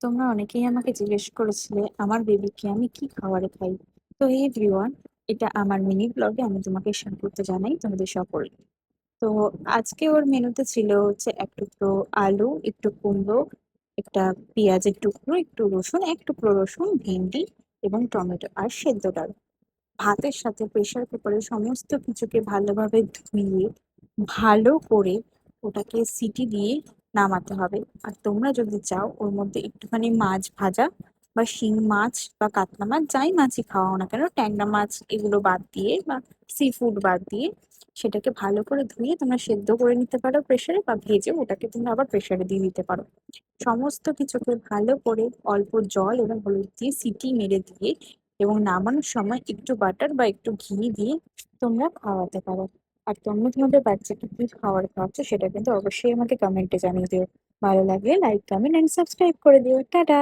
তোমরা অনেকেই আমাকে জিজ্ঞেস করেছিলে আমার বেবিকে আমি কি খাবারে খাই। তো এই এভরিওয়ান, এটা আমার মিনি ব্লগে আমি তোমাকে স্বাগত জানাই তোমাদের সকল। তো আজকে ওর মেনুতে ছিল হচ্ছে এক টুকরো আলু, একটু কুমড়ো, একটা পেঁয়াজের টুকরো, একটু রসুন, এক টুকরো রসুন, ভেন্ডি এবং টমেটো আর সেদ্ধ ডাল। ভাতের সাথে প্রেসার কুকারে সমস্ত কিছুকে ভালোভাবে ধুয়ে ভালো করে ওটাকে সিটি দিয়ে নামাতে হবে। আর তোমরা যদি চাও ওর মধ্যে একটুখানি মাছ ভাজা বা শিং মাছ বা কাতলা মাছ, যাই মাছই খাওয়াও না কেন, ট্যাংরা মাছ এগুলো বাদ দিয়ে বা সি ফুড বাদ দিয়ে সেটাকে ভালো করে ধুয়ে তোমরা সেদ্ধ করে নিতে পারো প্রেসারে, বা ভেজে ওটাকে তোমরা আবার প্রেসারে দিয়ে দিতে পারো। সমস্ত কিছুকে ভালো করে অল্প জল এবং হলুদ দিয়ে সিটি মেরে দিয়ে এবং নামানোর সময় একটু বাটার বা একটু ঘি দিয়ে তোমরা খাওয়াতে পারো। আর তোমরা তোমাদের বাচ্চাকে কি খাবার খাওয়াচ্ছ সেটা কিন্তু অবশ্যই আমাকে কমেন্টে জানিয়ে দিও। ভালো লাগলে লাইক, কমেন্ট এন্ড সাবস্ক্রাইব করে দিও। টাটা।